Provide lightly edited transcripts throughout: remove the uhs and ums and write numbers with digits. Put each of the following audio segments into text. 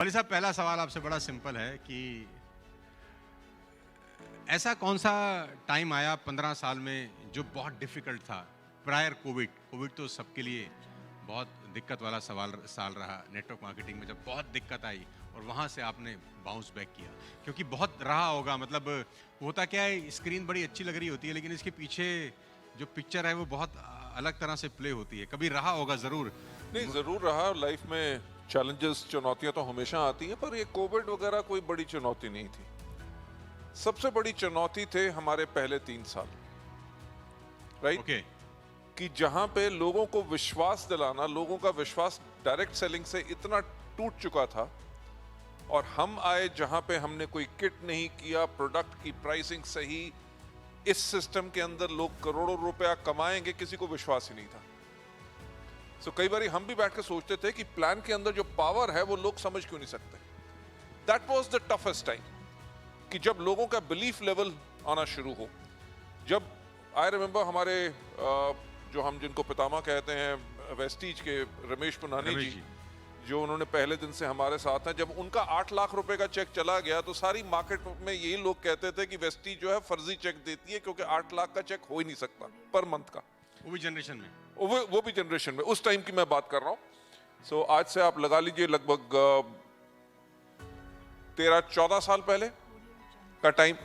वाली साहब, पहला सवाल आपसे बड़ा सिंपल है कि ऐसा कौन सा टाइम आया 15 साल में जो बहुत डिफिकल्ट था प्रायर कोविड तो सबके लिए बहुत दिक्कत वाला साल रहा। नेटवर्क मार्केटिंग में जब बहुत दिक्कत आई और वहाँ से आपने बाउंस बैक किया, क्योंकि बहुत रहा होगा, मतलब होता क्या है, स्क्रीन बड़ी अच्छी लग रही होती है लेकिन इसके पीछे जो पिक्चर है वो बहुत अलग तरह से प्ले होती है। कभी रहा होगा ज़रूर? नहीं, जरूर रहा। लाइफ में चैलेंजेस, चुनौतियां तो हमेशा आती हैं, पर ये कोविड वगैरह कोई बड़ी चुनौती नहीं थी। सबसे बड़ी चुनौती थे हमारे पहले 3 साल, राइट? ओके। कि जहां पे लोगों को विश्वास दिलाना, लोगों का विश्वास डायरेक्ट सेलिंग से इतना टूट चुका था, और हम आए जहां पे हमने कोई किट नहीं किया, प्रोडक्ट की प्राइसिंग सही, इस सिस्टम के अंदर लोग करोड़ों रुपया कमाएंगे, किसी को विश्वास ही नहीं था। सो कई बार हम भी बैठ के सोचते थे कि प्लान के अंदर जो पावर है वो लोग समझ क्यों नहीं सकते। That was the toughest time, कि जब लोगों का बिलीफ लेवल आना शुरू हो। जब आई रिमेंबर हमारे जो हम जिनको पितामह कहते हैं, वेस्टीज के रमेश पुनानी जी, जो उन्होंने पहले दिन से हमारे साथ हैं, जब उनका 8 लाख रुपए का चेक चला गया तो सारी मार्केट में यही लोग कहते थे कि वेस्टीज जो है फर्जी चेक देती है, क्योंकि 8 लाख का चेक हो ही नहीं सकता पर मंथ का, वो भी जनरेशन में, वो भी जनरेशन में। उस टाइम की मैं बात कर रहा हूं। सो आज से आप लगा लीजिए लगभग 13-14 साल पहले का time.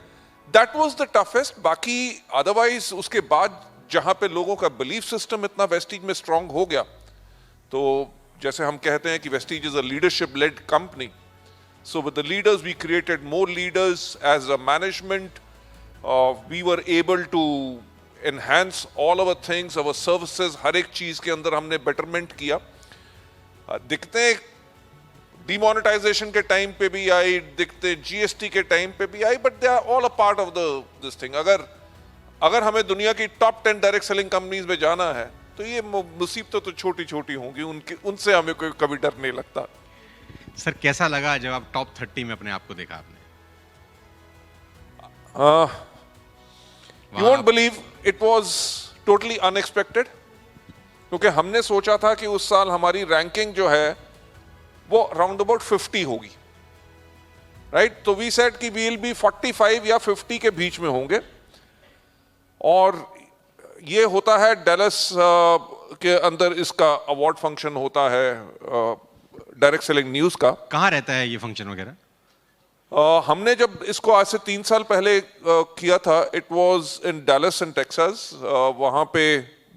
That was the toughest. बाकी अदरवाइज उसके बाद जहां पे लोगों का बिलीफ सिस्टम इतना वेस्टीज में स्ट्रांग हो गया, तो जैसे हम कहते हैं कि Vestige is a leadership led company. So with the leaders we created more leaders as a management. We were able to enhance all our things, our services, हर एक चीज के अंदर हमने बेटरमेंट किया। दिक्कतें डिमोनेटाइजेशन के टाइम पे भी आई, दिक्कतें जीएसटी के टाइम पे भी आई, but they are all a part of this thing. अगर हमें दुनिया की टॉप 10 डायरेक्ट सेलिंग कंपनीज में जाना है तो ये मुसीबतें तो छोटी छोटी होंगी, उनसे हमें कोई कभी डर नहीं लगता। सर कैसा लगा जब आप टॉप 30 में अपने आप को देखा आपने? You won't believe it was totally unexpected, क्योंकि हमने सोचा था कि उस साल हमारी रैंकिंग जो है वो राउंड अबाउट 50 होगी, राइट? तो वी सेड कि वी विल बी 45 या 50 के बीच में होंगे। और ये होता है डैलस के अंदर, इसका अवार्ड फंक्शन होता है डायरेक्ट सेलिंग न्यूज का। कहाँ रहता है ये फंक्शन वगैरह? हमने जब इसको आज से 3 साल पहले किया था, it was in Dallas in Texas. वहां पे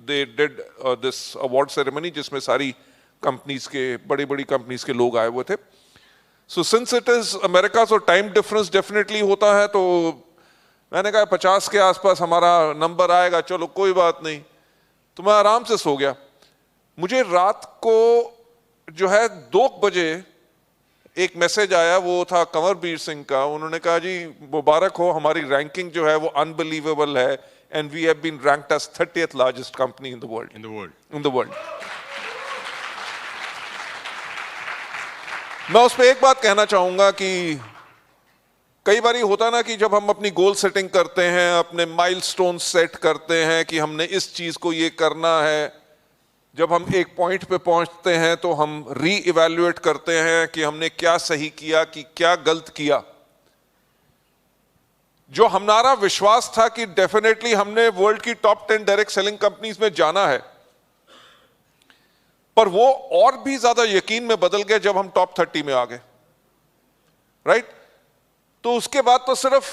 they did this award ceremony, जिसमें सारी कंपनीज के, बड़ी बड़ी कंपनीज के लोग आए हुए थे। So since it is America, so time difference definitely होता है, तो मैंने कहा 50 के आसपास हमारा नंबर आएगा, चलो कोई बात नहीं। तो मैं आराम से सो गया। मुझे रात को जो है 2 बजे एक मैसेज आया, वो था कंवरवीर सिंह का। उन्होंने कहा जी मुबारक हो, हमारी रैंकिंग जो है वो अनबिलीवेबल है, and we have been ranked as 30th largest company in the world. मैं उस पर एक बात कहना चाहूंगा कि कई बार होता ना कि जब हम अपनी गोल सेटिंग करते हैं, अपने माइलस्टोन सेट करते हैं कि हमने इस चीज को ये करना है, जब हम एक पॉइंट पे पहुंचते हैं तो हम री इवैल्यूएट करते हैं कि हमने क्या सही किया, कि क्या गलत किया। जो हमारा विश्वास था कि डेफिनेटली हमने वर्ल्ड की टॉप 10 डायरेक्ट सेलिंग कंपनीज में जाना है, पर वो और भी ज्यादा यकीन में बदल गया जब हम टॉप 30 में आ गए, राइट? तो उसके बाद तो सिर्फ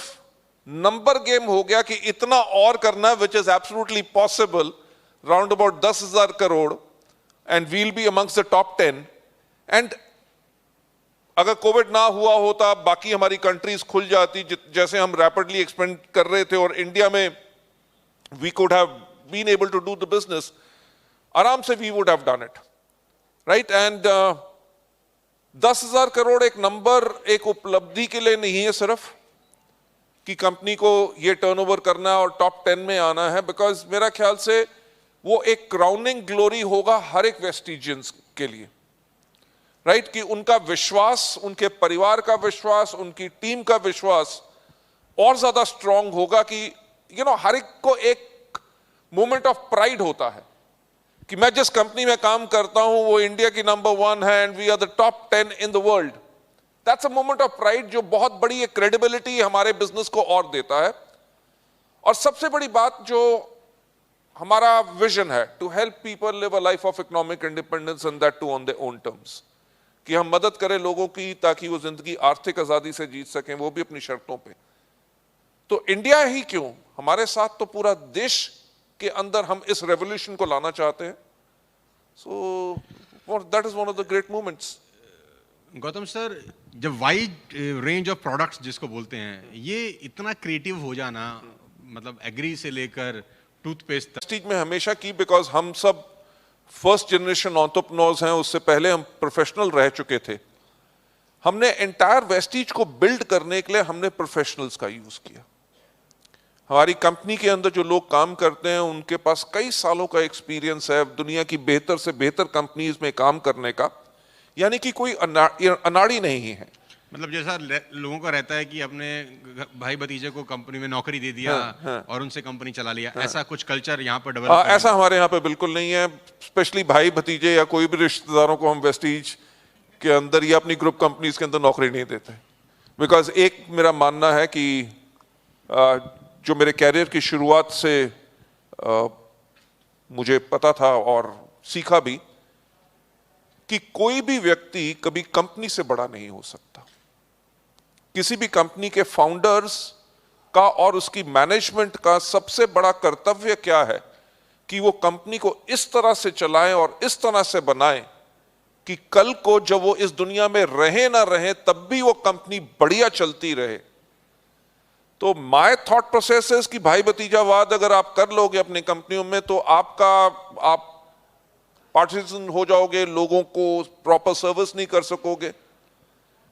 नंबर गेम हो गया कि इतना और करना, which is absolutely possible, round about 10,000 crore, and we'll be amongst the top 10। And अगर कोविड ना हुआ होता, बाकी हमारी कंट्रीज खुल जाती, जैसे हम रैपिडली एक्सपेंड कर रहे थे, और इंडिया में we could have been able to do the business, आराम से we would have done it, right? And 10,000 crore एक नंबर, एक उपलब्धि के लिए नहीं है सिर्फ कि कंपनी को ये टर्नओवर करना है और टॉप 10 में आना है, बिकॉज मेरा ख्याल से वो एक क्राउनिंग ग्लोरी होगा हर एक वेस्टिजियंस के लिए, राइट? कि उनका विश्वास, उनके परिवार का विश्वास, उनकी टीम का विश्वास और ज्यादा स्ट्रांग होगा कि हर एक को एक मोमेंट ऑफ प्राइड होता है कि मैं जिस कंपनी में काम करता हूं वो इंडिया की नंबर 1 है, and we are the top 10 in the world, that's a moment of pride जो बहुत बड़ी एक क्रेडिबिलिटी हमारे बिजनेस को और देता है। और सबसे बड़ी बात जो हमारा विजन है, to help people live a life of economic independence and that too on their own terms, कि हम मदद करें लोगों की ताकि वो जिंदगी आर्थिक आजादी से जीत सकें, वो भी अपनी शर्तों पे। तो इंडिया ही क्यों, हमारे साथ तो पूरा देश के अंदर हम इस रेवोल्यूशन को लाना चाहते हैं। So that is one of the great moments. Gautam sir, जब वाइड रेंज ऑफ प्रोडक्ट्स जिसको बोलते हैं, ये इतना क्रिएटिव हो जाना, मतलब एग्री से लेकर टूथपेस्ट तक। वेस्टीज में हमेशा की, बिकॉज हम सब फर्स्ट जनरेशन एंटरप्रेन्योर्स हैं, उससे पहले हम प्रोफेशनल रह चुके थे। हमने एंटायर वेस्टीज को बिल्ड करने के लिए हमने प्रोफेशनल्स का यूज किया। हमारी कंपनी के अंदर जो लोग काम करते हैं उनके पास कई सालों का एक्सपीरियंस है दुनिया की बेहतर से बेहतर कंपनीज में काम करने का, यानी कि कोई अनाड़ी नहीं है। मतलब जैसा लोगों का रहता है कि अपने भाई भतीजे को कंपनी में नौकरी दे दिया, और उनसे कंपनी चला लिया, ऐसा कुछ कल्चर यहाँ पर डेवलप ऐसा हमारे यहाँ पे बिल्कुल नहीं है। स्पेशली भाई भतीजे या कोई भी रिश्तेदारों को हम वेस्टीज के अंदर या अपनी ग्रुप कंपनीज के अंदर नौकरी नहीं देते। बिकॉज एक मेरा मानना है कि जो मेरे कैरियर की शुरुआत से मुझे पता था और सीखा भी कि कोई भी व्यक्ति कभी कंपनी से बड़ा नहीं हो सकता। किसी भी कंपनी के फाउंडर्स का और उसकी मैनेजमेंट का सबसे बड़ा कर्तव्य क्या है कि वो कंपनी को इस तरह से चलाएं और इस तरह से बनाएं कि कल को जब वो इस दुनिया में रहे ना रहे तब भी वो कंपनी बढ़िया चलती रहे। तो माय थॉट प्रोसेस है कि भाई भतीजावाद अगर आप कर लोगे अपनी कंपनियों में तो आप पार्टिसन हो जाओगे, लोगों को प्रॉपर सर्विस नहीं कर सकोगे।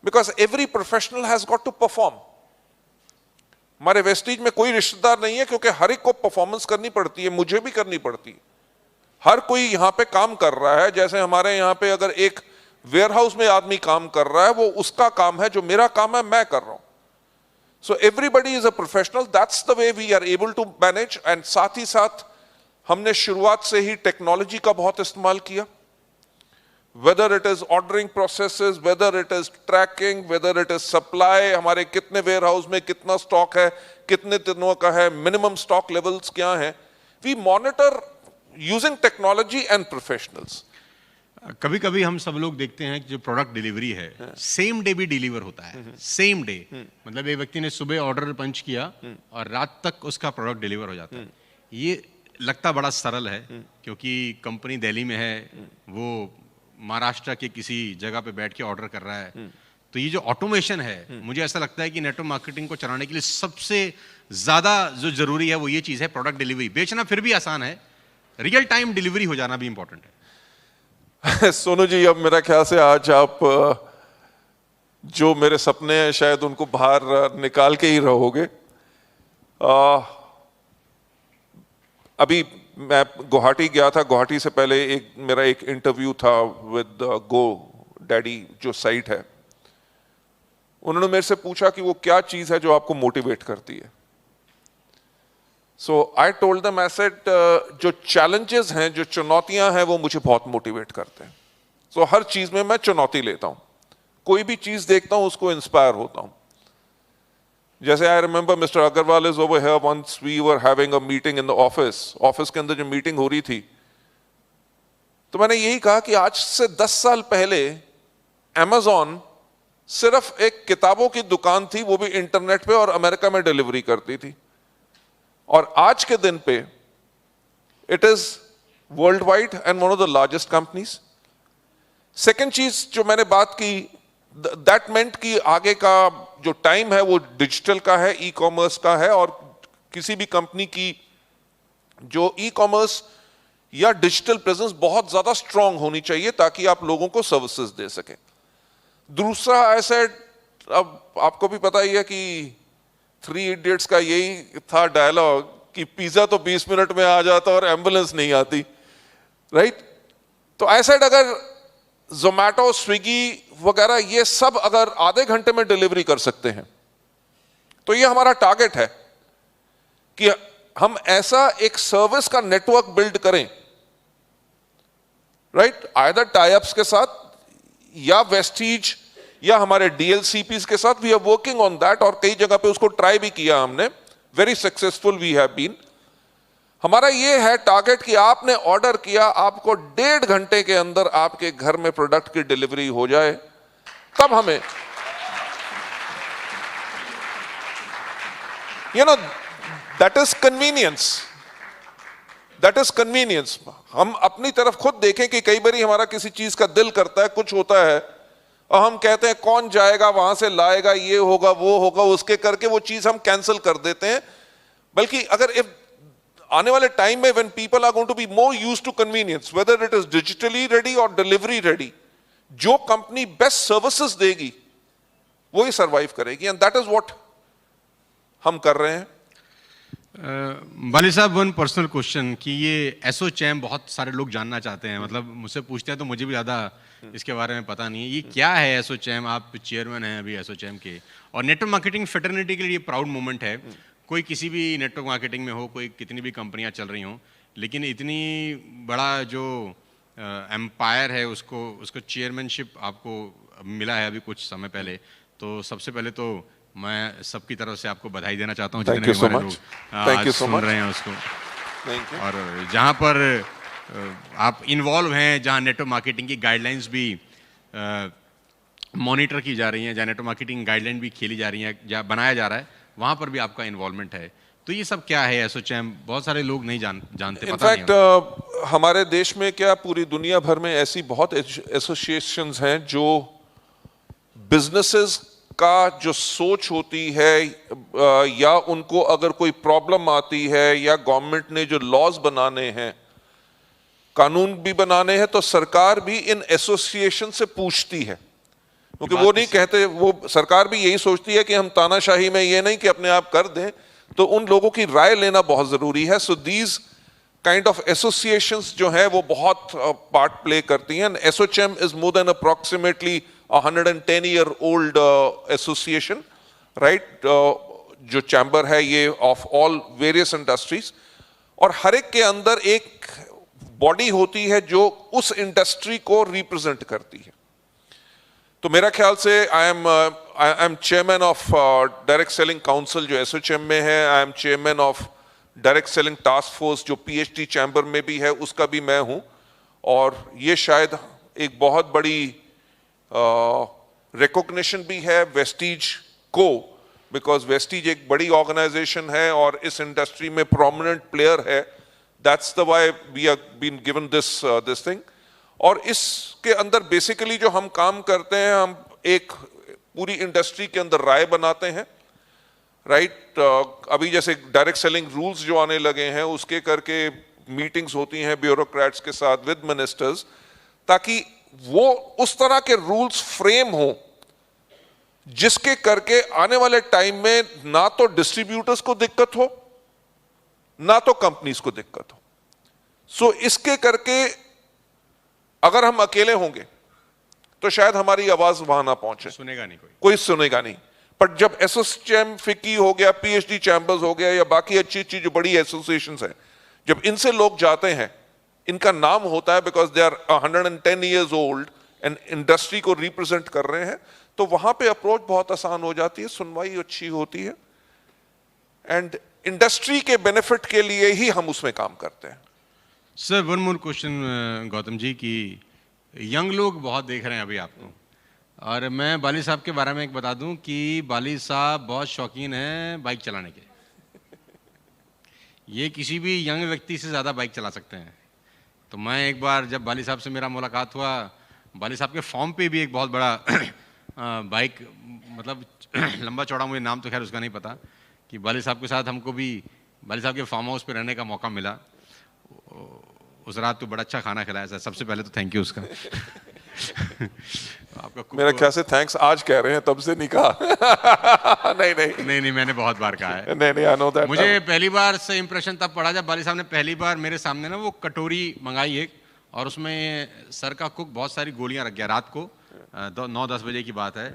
Because every professional has got to perform. हमारे वेस्टीज में कोई रिश्तेदार नहीं है क्योंकि हर एक को परफॉर्मेंस करनी पड़ती है, मुझे भी करनी पड़ती है। हर कोई यहां पे काम कर रहा है। जैसे हमारे यहां पे अगर एक वेयरहाउस में आदमी काम कर रहा है, वो उसका काम है, जो मेरा काम है मैं कर रहा हूं। So everybody is a professional, that's the way we are able to manage. And साथ ही साथ हमने शुरुआत से ही टेक्नोलॉजी का बहुत इस्तेमाल किया, whether it is ordering processes, whether it is tracking, whether it is supply, हमारे कितने वेयरहाउस में कितना स्टॉक है, कितने दिनों का है, मिनिमम स्टॉक लेवल्स क्या है। We monitor using technology and professionals. कभी कभी हम सब लोग देखते हैं कि जो प्रोडक्ट डिलीवरी है सेम डे भी डिलीवर होता है। सेम डे, मतलब एक व्यक्ति ने सुबह ऑर्डर पंच किया और रात तक उसका प्रोडक्ट डिलीवर हो जाता है। ये लगता बड़ा सरल है क्योंकि कंपनी दिल्ली में है, वो महाराष्ट्र के किसी जगह पे बैठ के ऑर्डर कर रहा है। तो ये जो ऑटोमेशन है, मुझे ऐसा लगता है कि नेटवर्क मार्केटिंग को चलाने के लिए सबसे ज्यादा जो जरूरी है वो ये चीज है, प्रोडक्ट डिलीवरी। बेचना फिर भी आसान है, रियल टाइम डिलीवरी हो जाना भी इंपॉर्टेंट है। सोनू जी, अब मेरा ख्याल से आज आप जो मेरे सपने हैं शायद उनको बाहर निकाल के ही रहोगे। अभी मैं गुवाहाटी गया था। गुवाहाटी से पहले मेरा एक इंटरव्यू था विद गो डैडी जो साइट है। उन्होंने मेरे से पूछा कि वो क्या चीज है जो आपको मोटिवेट करती है। So I told them, I said जो चैलेंजेस हैं, जो चुनौतियां हैं, वो मुझे बहुत मोटिवेट करते हैं। सो हर चीज में मैं चुनौती लेता हूं, कोई भी चीज देखता हूं उसको इंस्पायर होता हूं। जैसे I remember mister Agarwal is over here, once we were having a meeting in the office के अंदर जो मीटिंग हो रही थी, तो मैंने यही कहा कि आज से 10 साल पहले Amazon सिर्फ एक किताबों की दुकान थी, वो भी इंटरनेट पे, और अमेरिका में डिलीवरी करती थी। और आज के दिन पे it is world wide and one of the largest companies. Second चीज जो मैंने बात की, दैट मेंट कि आगे का जो टाइम है वो डिजिटल का है, ई कॉमर्स का है, और किसी भी कंपनी की जो ई कॉमर्स या डिजिटल प्रेजेंस बहुत ज्यादा स्ट्रांग होनी चाहिए ताकि आप लोगों को सर्विसेज दे सकें। दूसरा एसेट, अब आपको भी पता ही है कि 3 इडियट्स का यही था डायलॉग कि पिज्जा तो 20 मिनट में आ जाता और एम्बुलेंस नहीं आती, राइट? तो एसेट अगर जोमैटो, स्विगी वगैरह ये सब अगर आधे घंटे में डिलीवरी कर सकते हैं तो ये हमारा टारगेट है कि हम ऐसा एक सर्विस का नेटवर्क बिल्ड करें, राइट? आइदर टाई अप्स के साथ या वेस्टीज या हमारे DLCPs के साथ, we are working on that, और कई जगह पे उसको ट्राई भी किया हमने, very successful we have been. हमारा ये है टारगेट कि आपने ऑर्डर किया, आपको 1.5 घंटे के अंदर आपके घर में प्रोडक्ट की डिलीवरी हो जाए, तब हमें that is convenience, that is convenience. हम अपनी तरफ खुद देखें कि कई बार हमारा किसी चीज का दिल करता है, कुछ होता है, और हम कहते हैं कौन जाएगा वहां से लाएगा, ये होगा वो होगा, उसके करके वो चीज हम कैंसिल कर देते हैं। बल्कि अगर इफ आने वाले टाइम में when people are going to be more used to convenience, whether it is digitally ready और डिलीवरी रेडी, जो कंपनी बेस्ट सर्विसेज देगी वो ही सर्वाइव करेगी, एंड दैट इज व्हाट हम कर रहे हैं। बाली साहब, वन पर्सनल क्वेश्चन कि ये एसोचैम बहुत सारे लोग जानना चाहते हैं, मतलब मुझसे पूछते हैं तो मुझे भी ज़्यादा इसके बारे में पता नहीं है। ये क्या है एसोचैम? आप चेयरमैन हैं अभी एसोचैम के, और नेटवर्क मार्केटिंग फेटर्निटी के लिए प्राउड मोमेंट है। कोई किसी भी नेटवर्क मार्केटिंग में हो, कोई कितनी भी कंपनियां चल रही हों, लेकिन इतनी बड़ा जो एम्पायर है उसको चेयरमैनशिप आपको मिला है अभी कुछ समय पहले। तो सबसे पहले तो मैं सबकी तरफ से आपको बधाई देना चाहता हूँ जितने हमारे लोग आज सुन रहे हैं उसको। और जहाँ पर आप इन्वॉल्व हैं, जहाँ नेटवर्क मार्केटिंग की गाइडलाइंस भी मॉनिटर की जा रही हैं, जहाँ नेटवर्क मार्केटिंग गाइडलाइन भी खेली जा रही हैं, जहाँ बनाया जा रहा है, वहाँ पर भी आपका इन्वॉल्वमेंट है। तो ये सब क्या है एसोचैम? बहुत सारे लोग नहीं जानते। इनफैक्ट हमारे देश में क्या पूरी दुनिया भर में ऐसी बहुत एसोसिएशंस हैं जो बिजनेसेस का जो सोच होती है, या उनको अगर कोई प्रॉब्लम आती है, या गवर्नमेंट ने जो लॉज बनाने हैं, कानून भी बनाने हैं, तो सरकार भी इन एसोसिएशन से पूछती है, क्योंकि वो नहीं कहते, वो सरकार भी यही सोचती है कि हम तानाशाही में ये नहीं कि अपने आप कर दें, तो उन लोगों की राय लेना बहुत जरूरी है। So these kind of associations जो है वो बहुत पार्ट प्ले करती हैं। ASSOCHAM is more than approximately 110-year-old association, right, जो चैम्बर है ये ऑफ ऑल वेरियस इंडस्ट्रीज, और हर एक के अंदर एक बॉडी होती है जो उस इंडस्ट्री को रिप्रेजेंट करती है। तो मेरा ख्याल से I am chairman of direct selling council जो एसोचैम में है, I am chairman of direct selling task force जो PhD चैम्बर में भी है, उसका भी मैं हूं। और ये शायद एक बहुत बड़ी रिकॉग्निशन भी है वेस्टीज को, बिकॉज वेस्टीज एक बड़ी ऑर्गेनाइजेशन है और इस इंडस्ट्री में प्रोमिनेंट प्लेयर है। That's the why we are been given this thing. और इसके अंदर बेसिकली जो हम काम करते हैं, हम एक पूरी इंडस्ट्री के अंदर राय बनाते हैं, राइट। अभी जैसे डायरेक्ट सेलिंग रूल्स जो आने लगे हैं, उसके करके मीटिंग्स होती हैं ब्यूरोक्रेट्स के साथ विद मिनिस्टर्स, ताकि वो उस तरह के रूल्स फ्रेम हो जिसके करके आने वाले टाइम में ना तो डिस्ट्रीब्यूटर्स को दिक्कत हो, ना तो कंपनीज को दिक्कत हो। सो इसके करके अगर हम अकेले होंगे तो शायद हमारी आवाज वहां ना पहुंचे, सुनेगा नहीं कोई सुनेगा नहीं। पर जब एसोचैम, फिकी हो गया, PhD चैम्बर्स हो गया, या बाकी अच्छी अच्छी जो बड़ी एसोसिएशंस हैं, जब इनसे लोग जाते हैं, इनका नाम होता है, because they are 110 years old and industry को रिप्रेजेंट कर रहे हैं, तो वहां पे अप्रोच बहुत आसान हो जाती है, सुनवाई अच्छी होती है, एंड इंडस्ट्री के बेनिफिट के लिए ही हम उसमें काम करते हैं। Sir, one more question Gautam ji की यंग लोग बहुत देख रहे हैं अभी आपको, और मैं बाली साहब के बारे में एक बता दूं कि बाली साहब बहुत शौकीन हैं बाइक चलाने के। ये किसी भी यंग व्यक्ति से ज़्यादा बाइक चला सकते हैं। तो मैं एक बार जब बाली साहब से मेरा मुलाकात हुआ, बाली साहब के फॉर्म पे भी एक बहुत बड़ा बाइक, मतलब लंबा चौड़ा, मुझे नाम तो खैर उसका नहीं पता, कि बाली साहब के साथ हमको भी बाली साहब के फार्म हाउस पे रहने का मौका मिला। उस रात तो बड़ा अच्छा खाना खिलाया सर, सबसे पहले तो थैंक यू उसका। आपका मेरा ख्याल से थैंक्स आज कह रहे हैं, तब से नहीं कहा। नहीं, मैंने बहुत बार कहा है। नहीं, I know that. मुझे पहली बार से इंप्रेशन तब पड़ा जब बाली साहब ने पहली बार मेरे सामने ना वो कटोरी मंगाई एक, और उसमें सर का कुक बहुत सारी गोलियां रख गया। रात को 9-10 बजे की बात है,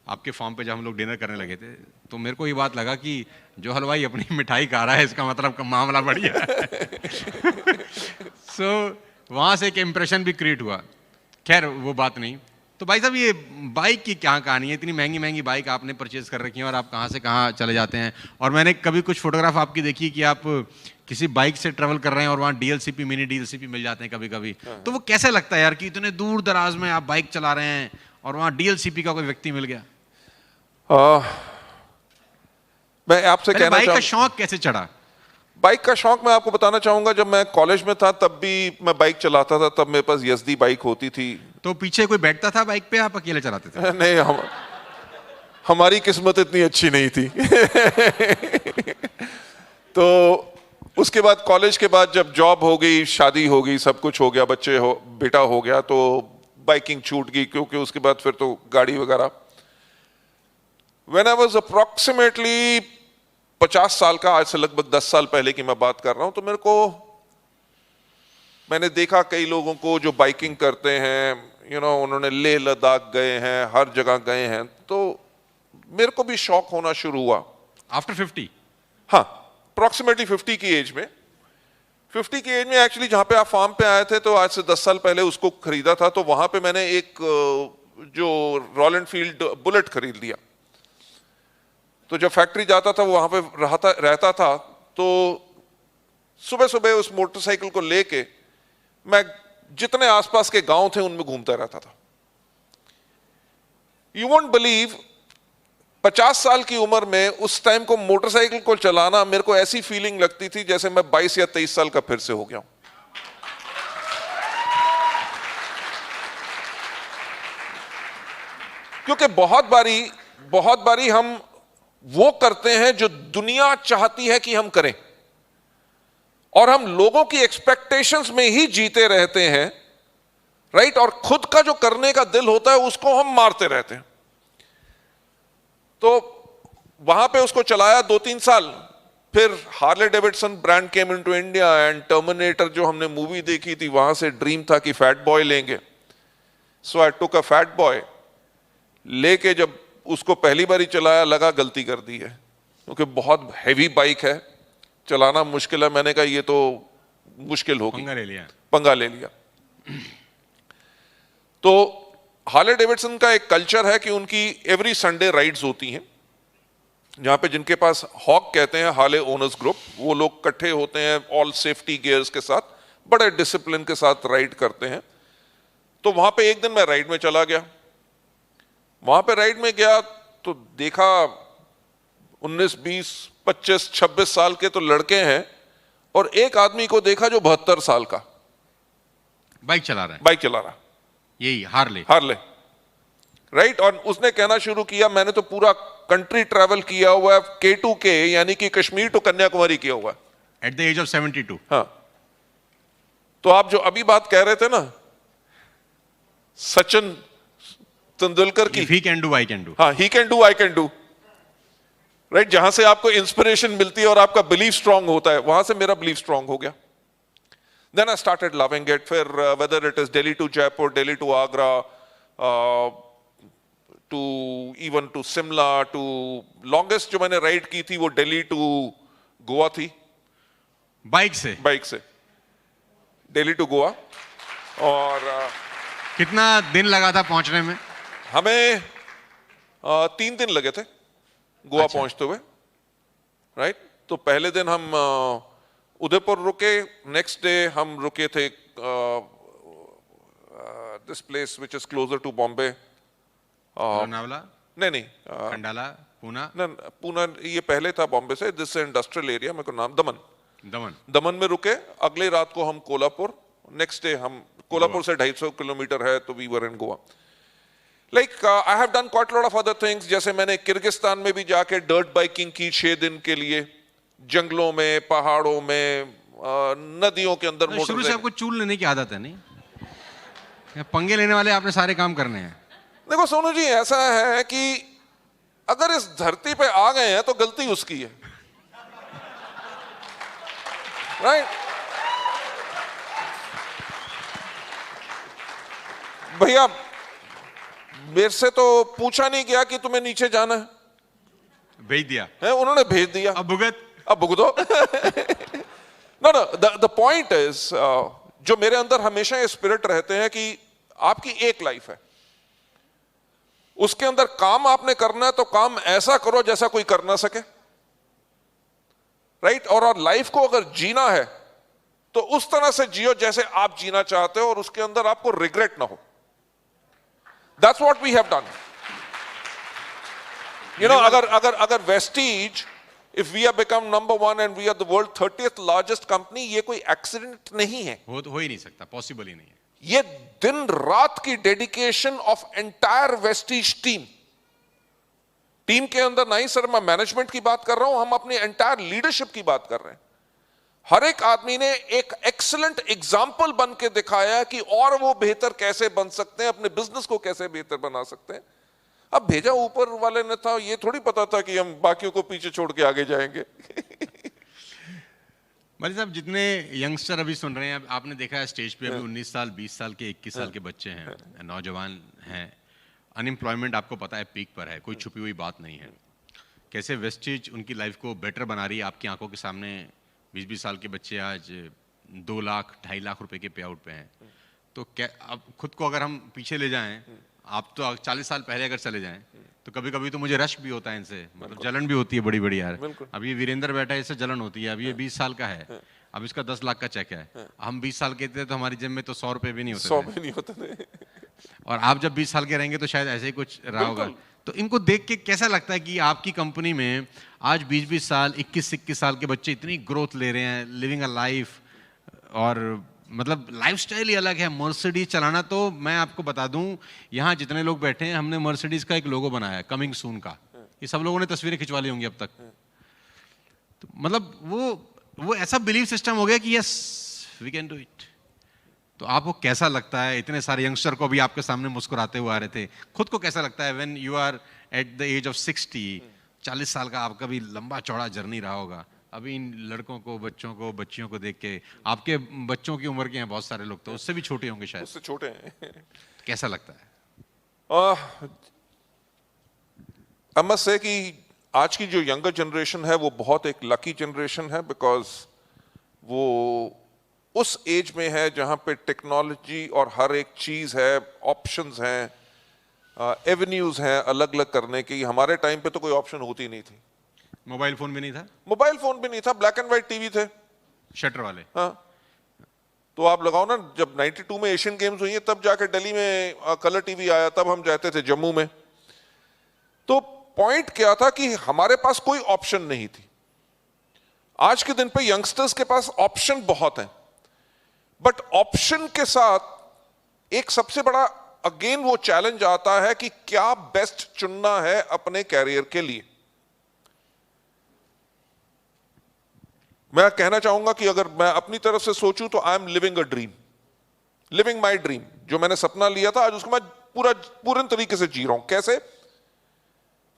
आपके फॉर्म पे जब हम लोग डिनर करने लगे थे, तो मेरे को ये बात लगा कि जो हलवाई अपनी मिठाई खा रहा है, इसका मतलब मामला बढ़िया है। सो वहाँ से एक इम्प्रेशन भी क्रिएट हुआ। खैर वो बात नहीं, तो भाई साहब ये बाइक की क्या कहानी है? इतनी महंगी महंगी बाइक आपने परचेज कर रखी है और आप कहाँ से कहाँ चले जाते हैं। और मैंने कभी कुछ फोटोग्राफ आपकी देखी कि आप किसी बाइक से ट्रेवल कर रहे हैं और वहाँ डीएलसीपी मिनी डीएलसीपी मिल जाते हैं कभी कभी। तो वो कैसे लगता है यार कि इतने दूर दराज में आप बाइक चला रहे हैं और वहाँ डीएलसीपी का कोई व्यक्ति मिल गया? मैं आपसे कहना बाइक का शौक कैसे चढ़ा? बाइक का शौक मैं आपको बताना चाहूंगा, जब मैं कॉलेज में था तब भी मैं बाइक चलाता था। तब मेरे पास यज़दी बाइक होती थी। तो पीछे कोई बैठता था बाइक पे, आप अकेले चलाते थे? नहीं, हमारी किस्मत इतनी अच्छी नहीं थी। तो उसके बाद कॉलेज के बाद जब जॉब हो गई, शादी हो गई, सब कुछ हो गया, बेटा हो गया, तो बाइकिंग छूट गई, क्योंकि उसके बाद फिर तो गाड़ी वगैरह। When I was approximately 50 साल का, आज से लगभग 10 साल पहले की मैं बात कर रहा हूं, तो मैंने देखा कई लोगों को जो बाइकिंग करते हैं, उन्होंने लेह लद्दाख गए हैं, हर जगह गए हैं, तो मेरे को भी शौक होना शुरू हुआ। आफ्टर 50? हाँ, अप्रोक्सीमेटली 50 की एज में। 50 की एज में एक्चुअली जहां पे आप फार्म पे आए थे, तो आज से 10 साल पहले उसको खरीदा था, तो वहां पे मैंने एक जो रॉयल एनफील्ड बुलेट खरीद लिया। तो जब फैक्ट्री जाता था, वो वहां पे रहता था, तो सुबह सुबह उस मोटरसाइकिल को लेके मैं जितने आसपास के गांव थे उनमें घूमता रहता था। यू वोंट बिलीव, 50 साल की उम्र में उस टाइम को मोटरसाइकिल को चलाना, मेरे को ऐसी फीलिंग लगती थी जैसे मैं 22 या 23 साल का फिर से हो गया हूं। क्योंकि बहुत बारी हम वो करते हैं जो दुनिया चाहती है कि हम करें, और हम लोगों की एक्सपेक्टेशंस में ही जीते रहते हैं, राइट? और खुद का जो करने का दिल होता है उसको हम मारते रहते हैं। तो वहां पे उसको चलाया 2-3 साल, फिर Harley Davidson brand came into India, and terminator जो हमने मूवी देखी थी, वहां से ड्रीम था कि फैट बॉय लेंगे। सो आई टुक अ फैट बॉय, लेके जब उसको पहली बार ही चलाया, लगा गलती कर दी है, क्योंकि बहुत हैवी बाइक है, चलाना मुश्किल है। मैंने कहा ये तो मुश्किल होगी, पंगा ले लिया। तो हार्ले डेविडसन का एक कल्चर है कि उनकी एवरी संडे राइड्स होती हैं, जहां पे जिनके पास हॉक कहते हैं, हार्ले ओनर्स ग्रुप, वो लोग इकट्ठे होते हैं ऑल सेफ्टी गियर्स के साथ, बड़े डिसिप्लिन के साथ राइड करते हैं। तो वहां पे एक दिन मैं राइड में चला गया। वहां पे राइड में गया तो देखा 19, 20, 25, 26 साल के तो लड़के हैं, और एक आदमी को देखा जो 72 साल का बाइक चला रहा। यही हार्ले, राइट? और उसने कहना शुरू किया, मैंने तो पूरा कंट्री ट्रैवल किया हुआ है, K2K यानी कि कश्मीर टू कन्याकुमारी किया हुआ है, एट द एज ऑफ 72। हाँ। तो आप जो अभी बात कह रहे थे ना सचिन तेंदुलकर की, he can do I can do, हाँ, he can do I can do, right? जहां से आपको इंस्पिरेशन मिलती है और आपका बिलीफ स्ट्रांग होता है, वहां से मेरा बिलीफ स्ट्रांग हो गया। Then I started loving it. फिर whether it is Delhi to Jaipur, Delhi to Agra, to even to Simla, to longest जो मैंने राइड की थी वो दिल्ली टू गोवा थी, बाइक से दिल्ली टू गोवा। और कितना दिन लगा था पहुंचने में? हमें 3 दिन लगे थे गोवा पहुंचते हुए, राइट? तो पहले दिन हम उदयपुर रुके, नेक्स्ट डे हम रुके थे this place which is closer to Bombay, Lonavala? नहीं, खंडाला, पूना? पूना ये पहले था बॉम्बे से। दिस इंडस्ट्रियल एरिया, मेरे को नाम दमन में रुके। अगले रात को हम कोल्हापुर, नेक्स्ट डे हम कोल्हापुर से 250 किलोमीटर है, तो we were in Goa. Like I have done quite lot of other things, जैसे मैंने किर्गिस्तान में भी जाके डर्ट बाइकिंग की 6 दिन के लिए, जंगलों में, पहाड़ों में, नदियों के अंदर। शुरू से आपको चूल लेने की आदत है? नहीं, पंगे लेने वाले आपने सारे काम करने हैं। देखो सोनू जी, ऐसा है कि अगर इस धरती पे आ गए हैं तो गलती उसकी है, राइट? भैया मेरे से तो पूछा नहीं गया कि तुम्हें नीचे जाना है, भेज दिया है, उन्होंने भेज दिया। अब भुगतो। नो, द पॉइंट इज, जो मेरे अंदर हमेशा ये स्पिरिट रहते हैं कि आपकी एक लाइफ है, उसके अंदर काम आपने करना है तो काम ऐसा करो जैसा कोई कर ना सके, राइट। और लाइफ को अगर जीना है तो उस तरह से जियो जैसे आप जीना चाहते हो और उसके अंदर आपको रिग्रेट ना हो। That's what we have done. You know, अगर Vestige, if we have become number 1 and we are the world 30th largest company, ये कोई एक्सीडेंट नहीं है, हो ही नहीं सकता, पॉसिबल ही नहीं है। ये दिन रात की dedication of entire Vestige team के अंदर। नहीं सर, मैं मैनेजमेंट की बात कर रहा हूं, हम अपनी एंटायर लीडरशिप की बात कर रहे हैं। हर एक आदमी ने एक एक्सीलेंट एग्जाम्पल बन के दिखाया कि और वो बेहतर कैसे बन सकते हैं, अपने बिजनेस को कैसे बेहतर बना सकते हैं। अब भेजा ऊपर वाले ने था, ये थोड़ी पता था कि हम बाकियों को पीछे छोड़ के आगे जाएंगे। भाई साहब, जितने यंगस्टर अभी सुन रहे हैं, आपने देखा है स्टेज पे अभी 19 साल, 20 साल के, 21 साल के बच्चे हैं, नौजवान हैं। अनएम्प्लॉयमेंट आपको पता है पीक पर है, कोई छुपी हुई बात नहीं है। कैसे वेस्टेज उनकी लाइफ को बेटर बना रही है आपकी आंखों के सामने। 20-20 साल के बच्चे आज 2 लाख 2.5 लाख रुपए के पे आउट पे हैं। तो क्या अब खुद को अगर हम पीछे ले जाएं, आप तो 40 साल पहले अगर चले जाएं, तो कभी कभी तो मुझे रश भी होता है इनसे, मतलब जलन भी होती है बड़ी बड़ी यार। अब ये वीरेंद्र बैठा है, इससे जलन होती है। अब ये 20 साल का है, अब इसका 10 लाख का चेक है। हम 20 साल के थे तो हमारी जेब में तो 100 रुपए भी नहीं होते 100 भी नहीं होते थे। और आप जब 20 साल के रहेंगे तो शायद ऐसे ही कुछ रहा होगा। तो इनको देख के कैसा लगता है कि आपकी कंपनी में आज 20-20 साल, 21-21 साल के बच्चे इतनी ग्रोथ ले रहे हैं, लिविंग अ लाइफ, और मतलब लाइफस्टाइल ही अलग है। मर्सिडीज चलाना, तो मैं आपको बता दूं, यहाँ जितने लोग बैठे हैं, हमने मर्सिडीज का एक लोगो बनाया है, कमिंग सून का। ये सब लोगों ने तस्वीरें खिंचवा ली होंगी अब तक। तो मतलब वो ऐसा बिलीव सिस्टम हो गया कि yes we can do it. तो आपको कैसा लगता है? इतने सारे यंगस्टर को भी आपके सामने मुस्कुराते हुए आ रहे थे, खुद को कैसा लगता है when you are at the age of 60? 40 साल का आपका भी लंबा चौड़ा जर्नी रहा होगा। अभी इन लड़कों को, बच्चों को, बच्चियों को देख के, आपके बच्चों की उम्र के हैं बहुत सारे लोग, तो उससे भी छोटे होंगे शायद, उससे छोटे हैं। कैसा लगता है? आई मस्ट से कि आज की जो यंगर जनरेशन है वो बहुत एक लकी जनरेशन है, बिकॉज वो उस एज में है जहां पे टेक्नोलॉजी और हर एक चीज है, ऑप्शंस हैं, एवेन्यूज हैं अलग अलग करने की। हमारे टाइम पे तो कोई ऑप्शन होती नहीं थी। मोबाइल फोन भी नहीं था? मोबाइल फोन भी नहीं था, ब्लैक एंड व्हाइट टीवी थे, शटर वाले। हाँ, तो आप लगाओ ना, जब 92 में एशियन गेम्स हुई है तब जाकर दिल्ली में कलर टीवी आया, तब हम जाते थे जम्मू में। तो पॉइंट क्या था कि हमारे पास कोई ऑप्शन नहीं थी। आज के दिन पे यंगस्टर्स के पास ऑप्शन बहुत है, बट ऑप्शन के साथ एक सबसे बड़ा अगेन वो चैलेंज आता है कि क्या बेस्ट चुनना है अपने कैरियर के लिए। मैं कहना चाहूंगा कि अगर मैं अपनी तरफ से सोचूं तो I am living a dream, living my dream. जो मैंने सपना लिया था आज उसको मैं पूरे तरीके से जी रहा हूं। कैसे?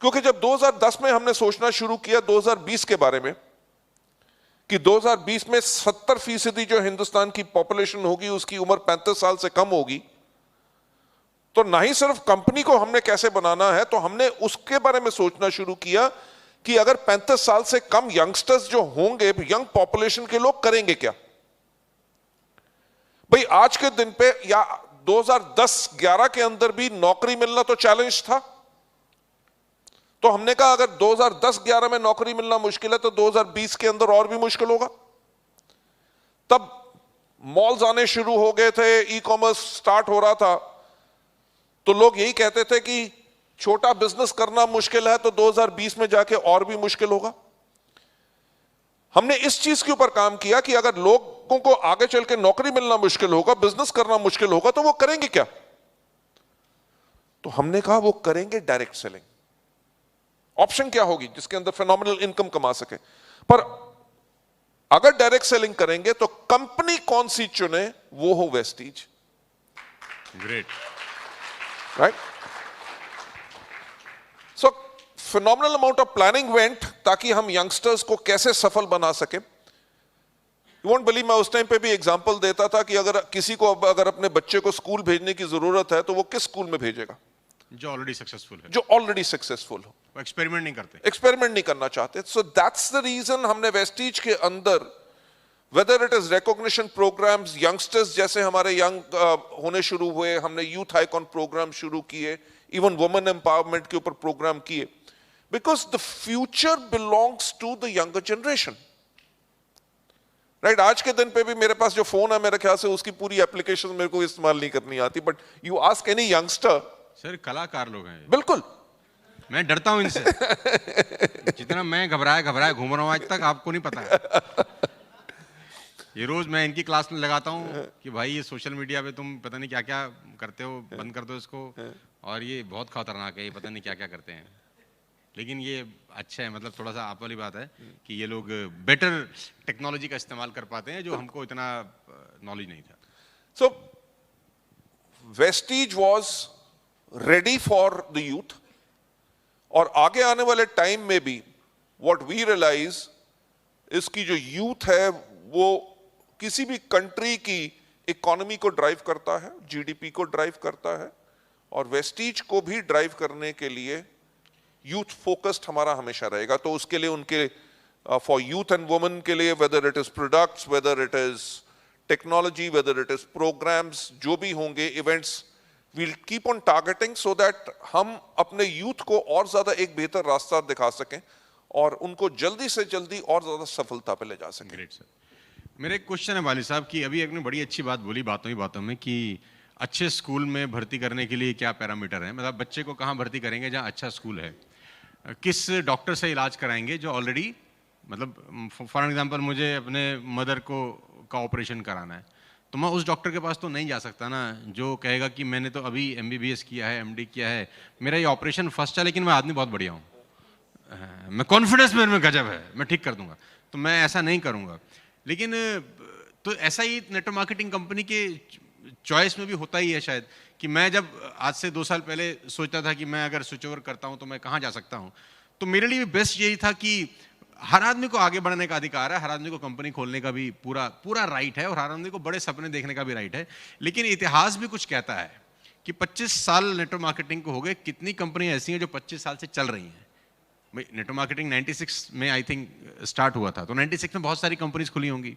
क्योंकि जब 2010 में हमने सोचना शुरू किया 2020 के बारे में कि 2020 में 70% जो हिंदुस्तान की पॉपुलेशन होगी उसकी उम्र 35 साल से कम होगी, तो ना ही सिर्फ कंपनी को हमने कैसे बनाना है, तो हमने उसके बारे में सोचना शुरू किया कि अगर 35 साल से कम यंगस्टर्स जो होंगे, यंग पॉपुलेशन के लोग करेंगे क्या। भाई आज के दिन पे या 2010-11 के अंदर भी नौकरी मिलना तो चैलेंज था, तो हमने कहा अगर 2010-11 में नौकरी मिलना मुश्किल है तो 2020 के अंदर और भी मुश्किल होगा। तब मॉल्स आने शुरू हो गए थे, ई कॉमर्स स्टार्ट हो रहा था, तो लोग यही कहते थे कि छोटा बिजनेस करना मुश्किल है तो 2020 में जाके और भी मुश्किल होगा। हमने इस चीज के ऊपर काम किया कि अगर लोगों को आगे चल के नौकरी मिलना मुश्किल होगा, बिजनेस करना मुश्किल होगा, तो वो करेंगे क्या। तो हमने कहा वो करेंगे डायरेक्ट सेलिंग। ऑप्शन क्या होगी जिसके अंदर फिनोमिनल इनकम कमा सके। पर अगर डायरेक्ट सेलिंग करेंगे तो कंपनी कौन सी चुने, वो हो Vestige. Great, right. So phenomenal amount of planning went ताकि हम यंगस्टर्स को कैसे सफल बना सके। यू वोंट बिलीव, मैं उस टाइम पे भी एग्जांपल देता था कि अगर किसी को अगर अपने बच्चे को स्कूल भेजने की जरूरत है तो वो किस स्कूल में भेजेगा? जो ऑलरेडी सक्सेसफुल है, जो ऑलरेडी सक्सेसफुल हो। वो एक्सपेरिमेंट नहीं करते, एक्सपेरिमेंट नहीं करना चाहते। सो दैट्स द रीजन हमने वेस्टीज के अंदर, whether it is recognition programmes, youngsters जैसे हमारे यंग होने शुरू हुए, हमने यूथ आइकॉन प्रोग्राम शुरू किए, इवन वुमेन एम्पावरमेंट के ऊपर प्रोग्राम किए, because the future belongs to the younger generation, right? आज के दिन पे भी मेरे पास जो फोन है, मेरे ख्याल से उसकी पूरी एप्लीकेशन मेरे को इस्तेमाल नहीं करनी आती, but you ask any youngster. Sir कलाकार लोग हैं ये। बिल्कुल, मैं डरता हूं इनसे। जितना मैं घबराए घूम रहा हूं आज तक, आपको नहीं पता है। ये रोज मैं इनकी क्लास में लगाता हूं कि भाई ये सोशल मीडिया पे तुम पता नहीं क्या क्या करते हो, बंद कर दो इसको, और ये बहुत खतरनाक है, ये पता नहीं क्या क्या करते हैं। लेकिन ये अच्छा है, मतलब थोड़ा सा आप वाली बात है कि ये लोग बेटर टेक्नोलॉजी का इस्तेमाल कर पाते हैं, जो हमको इतना नॉलेज नहीं था। So Vestige was ready for the youth, और आगे आने वाले टाइम में भी व्हाट वी रियलाइज, इसकी जो यूथ है वो किसी भी कंट्री की इकोनॉमी को ड्राइव करता है, जीडीपी को ड्राइव करता है, और वेस्टीज को भी ड्राइव करने के लिए यूथ फोकस्ड हमारा हमेशा रहेगा। तो उसके लिए उनके फॉर यूथ एंड वुमेन के लिए, whether it is products, whether it is technology, whether it is programmes, जो भी होंगे events, we'll keep on targeting so that हम अपने यूथ को और ज्यादा एक बेहतर रास्ता दिखा सकें और उनको जल्दी से जल्दी और ज्यादा सफलता पे ले जा सकें। Great sir. मेरा एक क्वेश्चन है वाली साहब कि अभी आपने बड़ी अच्छी बात बोली बातों ही बातों में कि अच्छे स्कूल में भर्ती करने के लिए क्या पैरामीटर है, मतलब बच्चे को कहाँ भर्ती करेंगे जहाँ अच्छा स्कूल है, किस डॉक्टर से इलाज कराएंगे जो ऑलरेडी, मतलब फॉर एग्जांपल मुझे अपने मदर का ऑपरेशन कराना है, तो मैं उस डॉक्टर के पास तो नहीं जा सकता ना जो कहेगा कि मैंने तो अभी MBBS किया है, MD किया है, मेरा ये ऑपरेशन फर्स्ट है, लेकिन मैं आदमी बहुत बढ़िया हूँ, मैं कॉन्फिडेंस मेरे में गजब है, मैं ठीक कर दूंगा, तो मैं ऐसा नहीं करूँगा। लेकिन तो ऐसा ही नेटवर्क मार्केटिंग कंपनी के चॉइस में भी होता ही है शायद, कि मैं जब आज से 2 साल पहले सोचता था कि मैं अगर स्विच ओवर करता हूँ तो मैं कहाँ जा सकता हूँ, तो मेरे लिए बेस्ट यही था कि हर आदमी को आगे बढ़ने का अधिकार है, हर आदमी को कंपनी खोलने का भी पूरा राइट है, और हर आदमी को बड़े सपने देखने का भी राइट है। लेकिन इतिहास भी कुछ कहता है कि 25 साल नेटवर्क मार्केटिंग को हो गए, कितनी कंपनियां ऐसी हैं जो 25 साल से चल रही हैं। नेटवर्क मार्केटिंग 96 में आई थिंक स्टार्ट हुआ था, तो 96 में बहुत सारी कंपनीज खुली होंगी,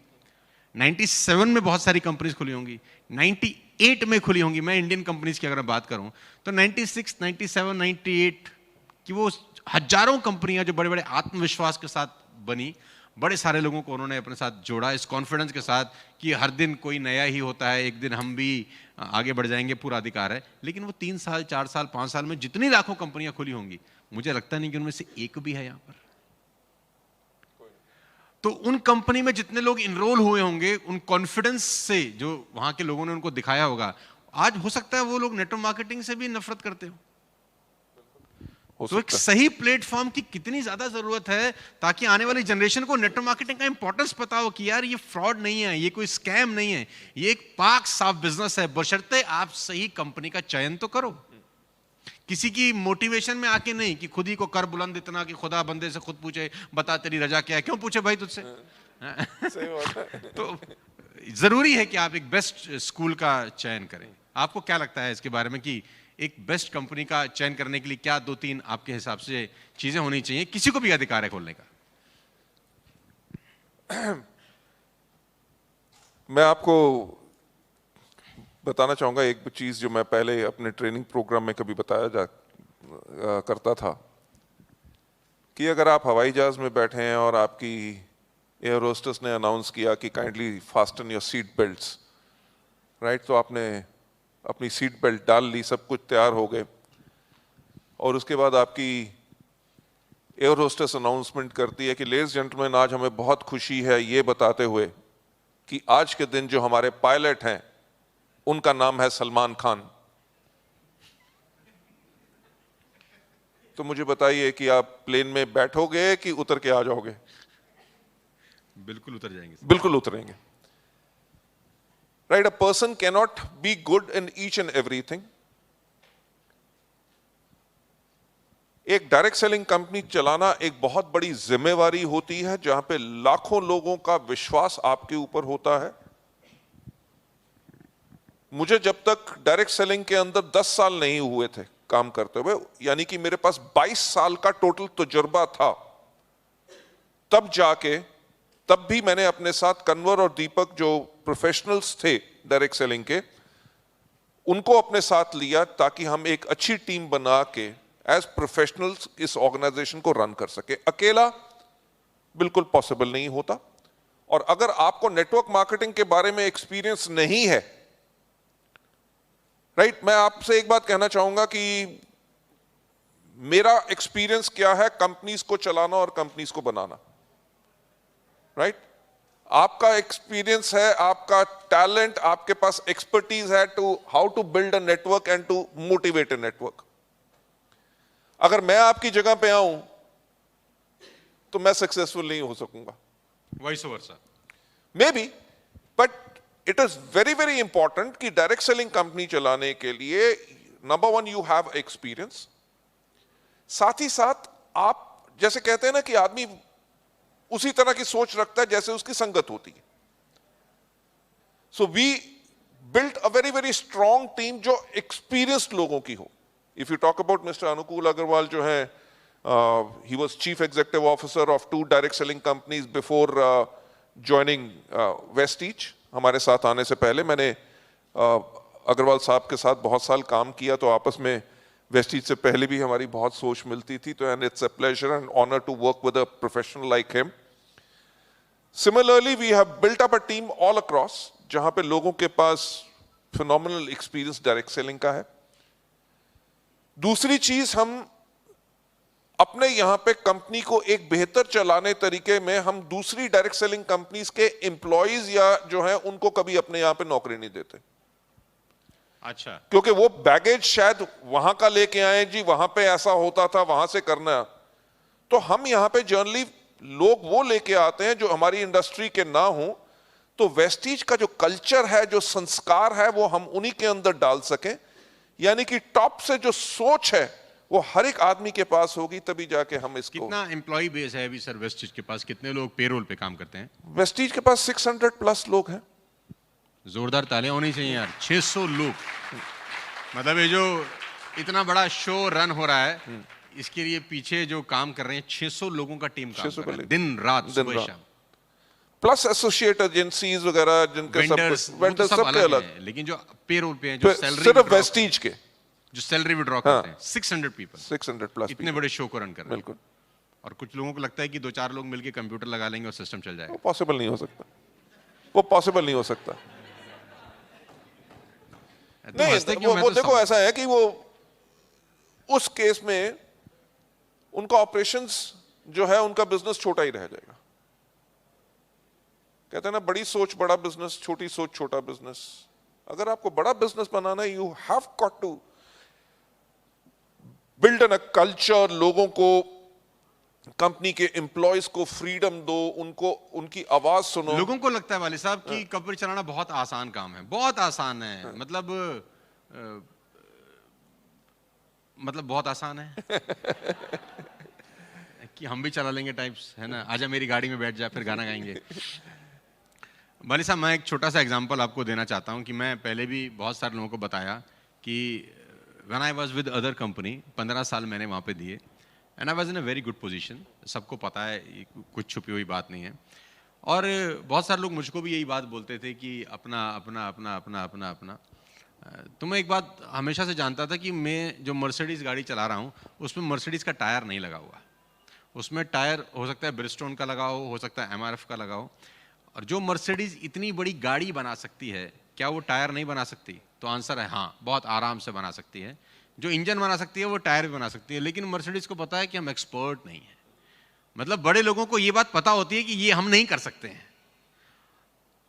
97 में बहुत सारी कंपनीज खुली होंगी, 98 में खुली होंगी, मैं इंडियन कंपनीज की अगर बात करूं तो 96, 97, 98 कि वो हजारों कंपनियां जो बड़े बड़े आत्मविश्वास के साथ बनी, बड़े सारे लोगों को उन्होंने अपने साथ जोड़ा इस कॉन्फिडेंस के साथ कि हर दिन कोई नया ही होता है, एक दिन हम भी आगे बढ़ जाएंगे, पूरा अधिकार है। लेकिन वो 3 साल 4 साल 5 साल में जितनी लाखों कंपनियां खुली होंगी, मुझे लगता नहीं कि उनमें से एक भी है यहां पर। तो उन कंपनी में जितने लोग इनरोल हुए होंगे, उन कॉन्फिडेंस से जो वहां के लोगों ने उनको दिखाया होगा, आज हो सकता है वो लोग नेटवर्क मार्केटिंग से भी नफरत करते हो। तो एक सही प्लेटफॉर्म की कितनी ज्यादा जरूरत है ताकि आने वाली जनरेशन को नेटवर्क मार्केटिंग का इंपॉर्टेंस पता हो कि यार ये फ्रॉड नहीं है, ये कोई स्कैम नहीं है, ये एक पाक साफ बिजनेस है, बशर्ते आप सही कंपनी का चयन तो करो। किसी की मोटिवेशन में आके नहीं कि खुद ही को कर बुलंद इतना कि खुदा बंदे से खुद पूछे बता तेरी रजा क्या है, क्यों पूछे भाई तुझसे। सही बात है। तो जरूरी है कि आप एक बेस्ट स्कूल का चयन करें। आपको क्या लगता है इसके बारे में कि एक बेस्ट कंपनी का चयन करने के लिए क्या 2-3 आपके हिसाब से चीजें होनी चाहिए, किसी को भी अधिकार है खोलने का? मैं आपको बताना चाहूंगा एक चीज जो मैं पहले अपने ट्रेनिंग प्रोग्राम में कभी बताया करता था कि अगर आप हवाई जहाज में बैठे हैं और आपकी एयर होस्टेस ने अनाउंस किया कि kindly fasten your seat belts, right, तो आपने अपनी सीट बेल्ट डाल ली, सब कुछ तैयार हो गए, और उसके बाद आपकी एयर होस्टेस अनाउंसमेंट करती है कि लेडीज जेंटलमैन, आज हमें बहुत खुशी है ये बताते हुए कि आज के दिन जो हमारे पायलट हैं उनका नाम है सलमान खान। तो मुझे बताइए कि आप प्लेन में बैठोगे कि उतर के आ जाओगे? बिल्कुल उतर जाएंगे। बिल्कुल उतरेंगे, right? A person cannot be good in each and everything. एक डायरेक्ट सेलिंग कंपनी चलाना एक बहुत बड़ी जिम्मेवारी होती है, जहां पे लाखों लोगों का विश्वास आपके ऊपर होता है। मुझे जब तक डायरेक्ट सेलिंग के अंदर 10 साल नहीं हुए थे काम करते हुए, यानी कि मेरे पास 22 साल का टोटल तजुर्बा था, तब भी मैंने अपने साथ कन्वर और दीपक जो प्रोफेशनल्स थे डायरेक्ट सेलिंग के, उनको अपने साथ लिया ताकि हम एक अच्छी टीम बना के एज प्रोफेशनल्स इस ऑर्गेनाइजेशन को रन कर सके। अकेला बिल्कुल पॉसिबल नहीं होता। और अगर आपको नेटवर्क मार्केटिंग के बारे में एक्सपीरियंस नहीं है, राइट, मैं आपसे एक बात कहना चाहूंगा कि मेरा एक्सपीरियंस क्या है कंपनीज को चलाना और कंपनीज को बनाना, राइट। आपका एक्सपीरियंस है, आपका टैलेंट, आपके पास एक्सपर्टीज है to how to build a network and to motivate a network. अगर मैं आपकी जगह पे आऊं तो मैं सक्सेसफुल नहीं हो सकूंगा। Voice over sir, may be, but it is very very important कि डायरेक्ट सेलिंग कंपनी चलाने के लिए number one you have experience. साथ ही साथ आप जैसे कहते हैं ना कि आदमी उसी तरह की सोच रखता है जैसे उसकी संगत होती है। So we built a very very strong team जो एक्सपीरियंस्ड लोगों की हो। If you talk about mister Anukul Agrawal जो है, he was chief executive officer of 2 direct selling companies before joining Vestige। हमारे साथ आने से पहले मैंने अग्रवाल साहब के साथ बहुत साल काम किया, तो आपस में वेस्टीज से पहले भी हमारी बहुत सोच मिलती थी। तो and it's a pleasure and honour to work with a professional like him. Similarly we have built up a team all across जहां पे लोगों के पास फिनोमिनल एक्सपीरियंस डायरेक्ट सेलिंग का है। दूसरी चीज, हम अपने यहां पे कंपनी को एक बेहतर चलाने तरीके में हम दूसरी डायरेक्ट सेलिंग कंपनीज के एम्प्लॉइज या जो है उनको कभी अपने यहां पे नौकरी नहीं देते। अच्छा, क्योंकि वो बैगेज शायद वहां का लेके आए, जी वहां पे ऐसा होता था, वहां से करना। तो हम यहां पे जनरली लोग वो लेके आते हैं जो हमारी इंडस्ट्री के ना हो। तो वेस्टीज का जो कल्चर है, जो संस्कार है, वो हम उन्हीं के अंदर डाल सकें। यानी कि टॉप से जो सोच है वो हर एक आदमी के पास होगी, तभी जाके हम इसको। कितना एम्प्लॉय बेस है अभी सर वेस्टीज के पास? कितने लोग पेरोल पे काम करते हैं? वेस्टीज के पास 600 प्लस लोग हैं। जोरदार तालियां होनी चाहिए यार। 600 लोग, मतलब ये जो इतना बड़ा शो रन हो रहा है, इसके लिए पीछे जो काम कर रहे हैं 600 लोगों का टीम काम कर रहा है, दिन रात, सुबह शाम। प्लस एसोसिएट एजेंसीज वगैरह जिनके वेंडर्स सब सबके अलग हैं, लेकिन जो पेरोल पे हैं, जो सैलरी सिर्फ वेस्टीज के जो सैलरी विड्रॉ करते हैं, 600 पीपल, 600 प्लस इतने बड़े शो को रन कर रहे हैं। बिल्कुल। और कुछ लोगों को लगता है कि 2-4 लोग मिलके कंप्यूटर लगा लेंगे और सिस्टम चल जाएगा। वो पॉसिबल नहीं हो सकता, वो पॉसिबल नहीं हो सकता। नहीं, वो देखो ऐसा है कि वो उस केस में उनका ऑपरेशंस जो है, उनका बिजनेस छोटा ही रह जाएगा। कहते हैं ना, बड़ी सोच बड़ा बिजनेस, छोटी सोच छोटा बिजनेस। अगर आपको बड़ा बिजनेस बनाना है, you have got to build a culture. लोगों को, कंपनी के एम्प्लॉयज को फ्रीडम दो, उनको उनकी आवाज सुनो। लोगों को लगता है वाले साहब कि कंपनी चलाना बहुत आसान काम है, बहुत आसान है, मतलब बहुत आसान है कि हम भी चला लेंगे टाइप्स, है ना, आजा मेरी गाड़ी में बैठ जा, फिर गाना गाएंगे। वाले साहब, मैं एक छोटा सा एग्जांपल आपको देना चाहता हूं कि मैं पहले भी बहुत सारे लोगों को बताया कि when I was with other company, 15 साल मैंने वहां पे दिए, and I was in a very good position. सबको पता है, कुछ छुपी हुई बात नहीं है। और बहुत सारे लोग मुझको भी यही बात बोलते थे कि अपना अपना अपना अपना अपना अपना। तो मैं एक बात हमेशा से जानता था कि मैं जो मर्सिडीज़ गाड़ी चला रहा हूँ उसमें मर्सिडीज़ का टायर नहीं लगा हुआ। उसमें टायर हो सकता है ब्रिजस्टोन का लगा हो सकता है MRF का लगा हो। और जो मर्सिडीज़ इतनी बड़ी गाड़ी बना सकती है, क्या वो टायर नहीं बना सकती? तो आंसर है हाँ, बहुत आराम से बना सकती है। जो इंजन बना सकती है वो टायर भी बना सकती है। लेकिन मर्सिडीज़ को पता है कि हम एक्सपर्ट नहीं हैं। मतलब बड़े लोगों को ये बात पता होती है कि ये हम नहीं कर सकते हैं,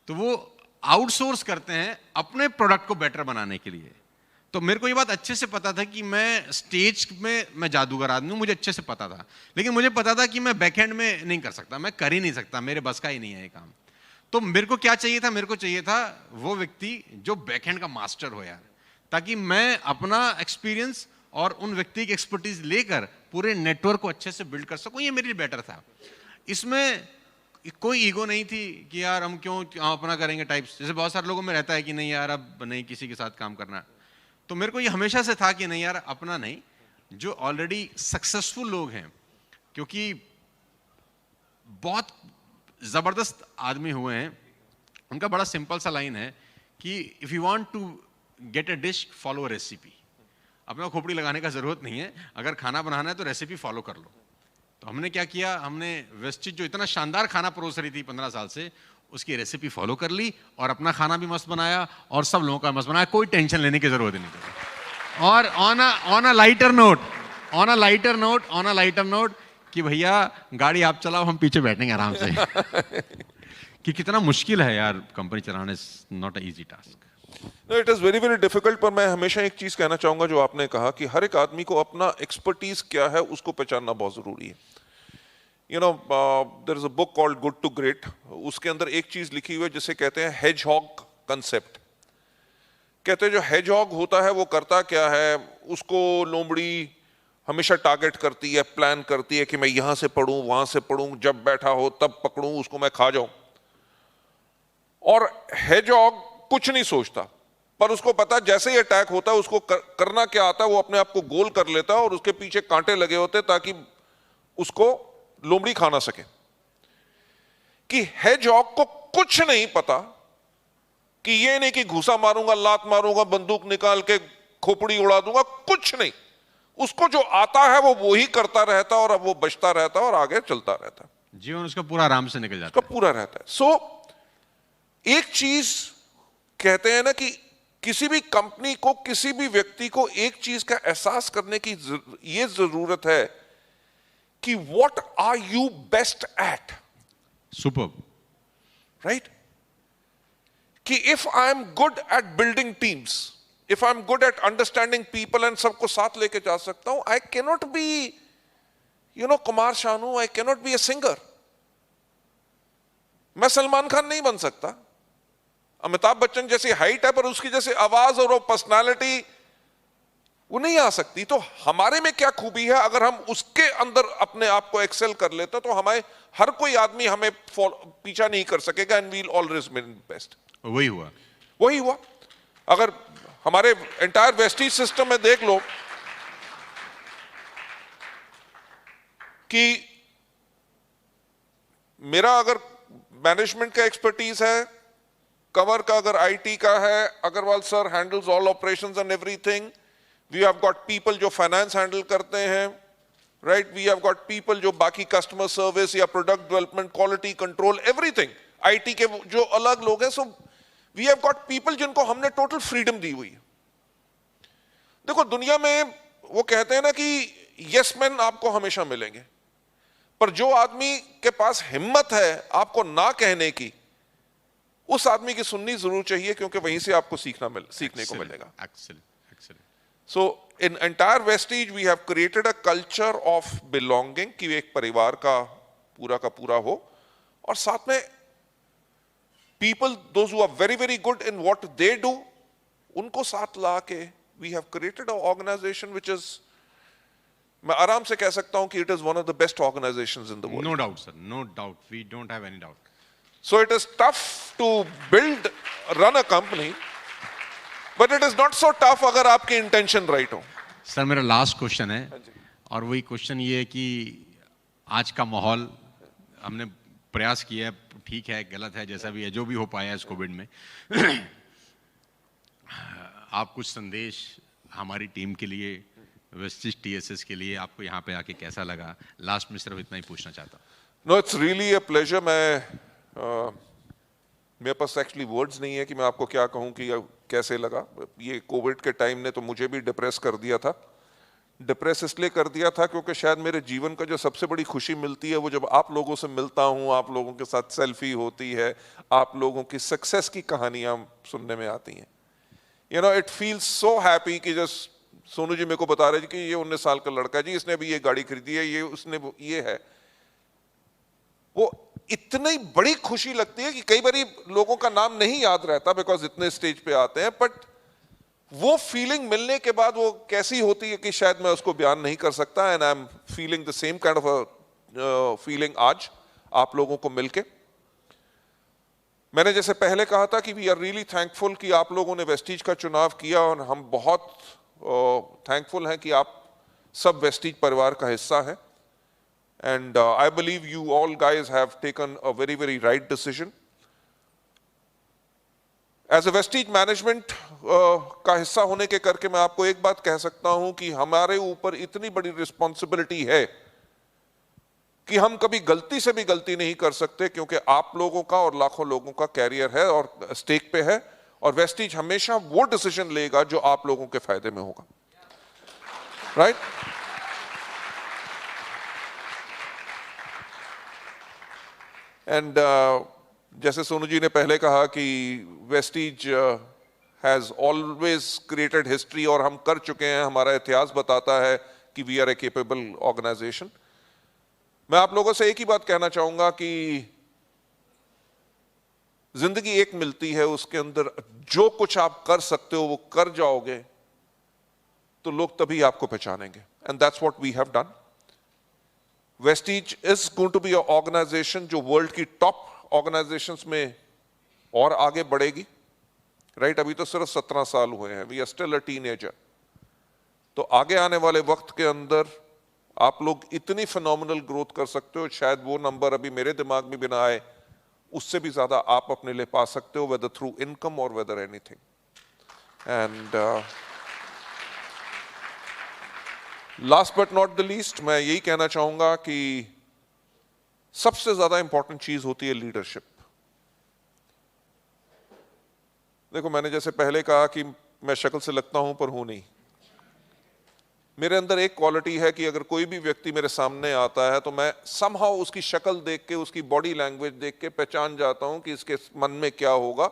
तो वो आउटसोर्स करते हैं अपने प्रोडक्ट को बेटर बनाने के लिए। तो मेरे को ये बात अच्छे से पता था कि मैं स्टेज में मैं जादूगर आदमी हूँ, मुझे अच्छे से पता था। लेकिन मुझे पता था कि मैं बैकएंड में नहीं कर सकता, मैं कर ही नहीं सकता, मेरे बस का ही नहीं है ये काम। तो मेरे को क्या चाहिए था? मेरे को चाहिए था वो व्यक्ति जो बैकएंड का मास्टर हो यार, ताकि मैं अपना एक्सपीरियंस और उन व्यक्ति की एक्सपर्टीज लेकर पूरे नेटवर्क को अच्छे से बिल्ड कर सकूं। ये मेरे लिए बेटर था। इसमें कोई ईगो नहीं थी कि यार हम क्यों अपना करेंगे टाइप्स, जैसे बहुत सारे लोगों में रहता है कि नहीं यार अब नहीं किसी के साथ काम करना। तो मेरे को ये हमेशा से था कि नहीं यार, अपना नहीं, जो ऑलरेडी सक्सेसफुल लोग हैं, क्योंकि बहुत जबरदस्त आदमी हुए हैं। उनका बड़ा सिंपल सा लाइन है कि if you want to get a dish, follow recipe. अपना खोपड़ी लगाने का जरूरत नहीं है, अगर खाना बनाना है तो रेसिपी फॉलो कर लो। तो हमने क्या किया, हमने वेस्टिज जो इतना शानदार खाना परोस रही थी 15 साल से, उसकी रेसिपी फॉलो कर ली और अपना खाना भी मस्त बनाया और सब लोगों का मस्त बनाया, कोई टेंशन लेने की जरूरत नहीं पड़ी। और ऑन अ लाइटर नोट कि भैया गाड़ी आप चलाओ, हम पीछे बैठेंगे आराम से। कि कितना मुश्किल है यार कंपनी चलाने, not a easy task. No, it is very very difficult, पर मैं हमेशा एक चीज कहना चाहूंगा जो आपने कहा कि हर एक आदमी को अपना एक्सपर्टीज क्या है उसको पहचानना बहुत जरूरी है। You know, there is a book called good to great, उसके अंदर एक चीज लिखी हुई है जिसे कहते हैं हेजहॉग कंसेप्ट। कहते हैं जो हेजहॉग होता है वो करता क्या है, उसको लोमड़ी हमेशा टारगेट करती है, प्लान करती है कि मैं यहां से पढ़ूं वहां से पढ़ूं, जब बैठा हो तब पकड़ूं उसको, मैं खा जाऊं। और हेजहॉग कुछ नहीं सोचता, पर उसको पता जैसे ही अटैक होता है उसको करना क्या आता है, वो अपने आप को गोल कर लेता है और उसके पीछे कांटे लगे होते हैं ताकि उसको लोमड़ी खा ना सके। कि हेजहॉग को कुछ नहीं पता कि ये नहीं कि घुसा मारूंगा, लात मारूंगा, बंदूक निकाल के खोपड़ी उड़ा दूंगा, कुछ नहीं। उसको जो आता है वो वही करता रहता है और अब वो बचता रहता है और आगे चलता रहता है, जीवन उसका पूरा आराम से निकल जाता है, पूरा रहता है। सो एक चीज कहते हैं ना कि किसी भी कंपनी को, किसी भी व्यक्ति को एक चीज का एहसास करने की ये जरूरत है कि what are you best at. Super, right? कि if I am good at building teams, if I am good at understanding people and सबको साथ लेके जा सकता हूं, I can not be Kumar Shanu, I can not be a singer. मैं सलमान खान नहीं बन सकता, अमिताभ बच्चन जैसी हाइट है पर उसकी जैसी आवाज और वो पर्सनालिटी वो नहीं आ सकती। तो हमारे में क्या खूबी है, अगर हम उसके अंदर अपने आप को एक्सेल कर लेते तो हमारे हर कोई आदमी हमें पीछा नहीं कर सकेगा and will always be best. वही हुआ। अगर हमारे एंटायर वेस्टीज सिस्टम में देख लो कि मेरा अगर मैनेजमेंट का एक्सपर्टीज है, कंवर का अगर आईटी का है, Agrawal sir handles all operations and everything, we have got people जो फाइनेंस हैंडल करते हैं, right? We have got people जो बाकी कस्टमर सर्विस या product development, quality control, everything, IT के जो अलग लोग हैं। So we have got people जिनको हमने टोटल फ्रीडम दी हुई है। देखो दुनिया में वो कहते हैं ना कि यस मैन आपको हमेशा मिलेंगे, पर जो आदमी के पास हिम्मत है आपको ना कहने की, उस आदमी की सुननी जरूर चाहिए, क्योंकि वहीं से आपको सीखने को मिलेगा। So in entire Vestige we have created a culture of belonging, कि एक परिवार का पूरा हो, और साथ में people those who are very very good in what they do, उनको साथ ला के we have created a organization which is, मैं आराम से कह सकता हूं कि it is one of the best organizations in the world. No doubt sir, no doubt, we don't have any doubt. So it is tough to run a company, but it is not so tough अगर आपकी intention right हो। Sir मेरा last question है, और वही question ये है कि आज का माहौल, हमने प्रयास किया है, ठीक है गलत है जैसा भी है, जो भी हो पाया इस कोविड में, आप कुछ संदेश हमारी टीम के लिए, वेस्टिज टीएसएस के लिए, आपको यहाँ पे आके कैसा लगा? लास्ट में सिर्फ इतना ही पूछना चाहता हूँ। No, it's really a pleasure. मेरे पास एक्चुअली वर्ड्स नहीं है कि मैं आपको क्या कहूं कि कैसे लगा। ये कोविड के टाइम ने तो मुझे भी डिप्रेस कर दिया था। डिप्रेस इसलिए कर दिया था क्योंकि शायद मेरे जीवन का जो सबसे बड़ी खुशी मिलती है वो जब आप लोगों से मिलता हूं, आप लोगों के साथ सेल्फी होती है, आप लोगों की सक्सेस की कहानियां सुनने में आती हैं। इट फील्स सो हैप्पी कि जस्ट सोनू जी मेरे को बता रहे थे कि ये 19 साल का लड़का है जी, इसने अभी ये गाड़ी खरीदी है, ये उसने ये है, वो इतनी बड़ी खुशी लगती है कि कई बार लोगों का नाम नहीं याद रहता बिकॉज इतने स्टेज पे आते हैं, बट वो फीलिंग मिलने के बाद वो कैसी होती है कि शायद मैं उसको बयान नहीं कर सकता। And I am feeling the same kind of feeling आज आप लोगों को मिलके। मैंने जैसे पहले कहा था कि वी आर रियली थैंकफुल कि आप लोगों ने वेस्टीज का चुनाव किया, और हम बहुत थैंकफुल हैं कि आप सब वेस्टीज परिवार का हिस्सा हैं। And I believe you all guys have taken a very, very right decision. As a Vestige management का हिस्सा होने के करके मैं आपको एक बात कह सकता हूं कि हमारे ऊपर इतनी बड़ी रिस्पॉन्सिबिलिटी है कि हम कभी गलती से भी गलती नहीं कर सकते, क्योंकि आप लोगों का और लाखों लोगों का कैरियर है और स्टेक पे है, और वेस्टीज हमेशा वो डिसीजन लेगा जो आप लोगों के फायदे में होगा, राइट? एंड जैसे सोनू जी ने पहले कहा कि Vestige has always created history, और हम कर चुके हैं, हमारा इतिहास बताता है कि we are a capable organisation. मैं आप लोगों से एक ही बात कहना चाहूंगा कि जिंदगी एक मिलती है, उसके अंदर जो कुछ आप कर सकते हो वो कर जाओगे तो लोग तभी आपको पहचानेंगे, and that's what we have done. Vestige is going to be a organisation जो वर्ल्ड की टॉप ऑर्गेनाइजेशंस में और आगे बढ़ेगी, राइट? अभी तो सिर्फ 17 साल हुए हैं, we are still a teenager. तो आगे आने वाले वक्त के अंदर आप लोग इतनी फिनोमिनल ग्रोथ कर सकते हो, शायद वो नंबर अभी मेरे दिमाग में भी ना आए, उससे भी ज्यादा आप अपने लिए पा सकते हो, वेदर थ्रू इनकम और whether anything. And last but not the least, मैं यही कहना चाहूंगा कि सबसे ज्यादा इंपॉर्टेंट चीज होती है लीडरशिप। देखो, मैंने जैसे पहले कहा कि मैं शक्ल से लगता हूं पर हूं नहीं। मेरे अंदर एक क्वालिटी है कि अगर कोई भी व्यक्ति मेरे सामने आता है तो मैं समहाउ उसकी शक्ल देख के, उसकी बॉडी लैंग्वेज देख के पहचान जाता हूं कि इसके मन में क्या होगा,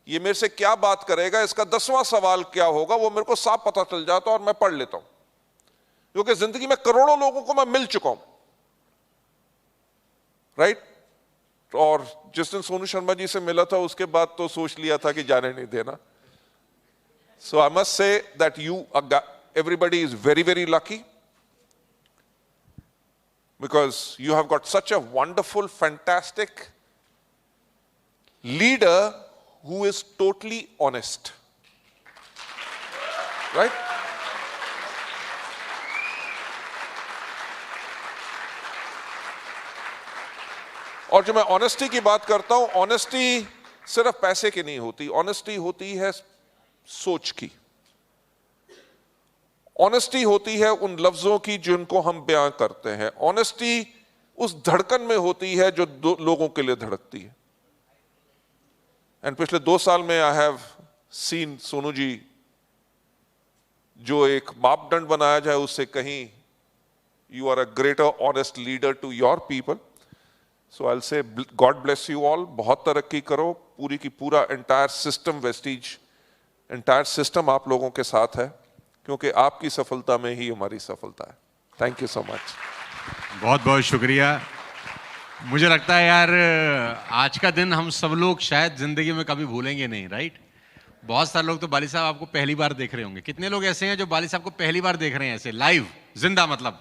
ये मेरे से क्या बात करेगा, इसका 10वां सवाल क्या होगा, वो मेरे को साफ पता चल जाता है और मैं पढ़ लेता हूं, क्योंकि जिंदगी में करोड़ों लोगों को मैं मिल चुका हूं, राइट? और जिस दिन सोनू शर्मा जी से मिला था उसके बाद तो सोच लिया था कि जाने नहीं देना। So I must say that you everybody is very, very lucky because you have got such a wonderful, fantastic leader who is totally honest, right? और जब मैं ऑनेस्टी की बात करता हूं, ऑनेस्टी सिर्फ पैसे की नहीं होती, ऑनेस्टी होती है सोच की, ऑनेस्टी होती है उन लफ्जों की जिनको हम बयां करते हैं, ऑनेस्टी उस धड़कन में होती है जो लोगों के लिए धड़कती है। एंड पिछले 2 साल में I have seen Sonu ji जो एक मापदंड बनाया जाए उससे कहीं, you are a greater honest leader to your people. So I will say God bless you all, बहुत तरक्की करो, पूरी की पूरा entire system, Vestige entire system आप लोगों के साथ है, क्योंकि आपकी सफलता में ही हमारी सफलता है। Thank you so much. बहुत बहुत शुक्रिया। मुझे लगता है यार आज का दिन हम सब लोग शायद जिंदगी में कभी भूलेंगे नहीं, राइट? बहुत सारे लोग तो बाली साहब आपको पहली बार देख रहे होंगे। कितने लोग ऐसे हैं जो बाली साहब को पहली बार देख रहे हैं ऐसे लाइव, जिंदा मतलब?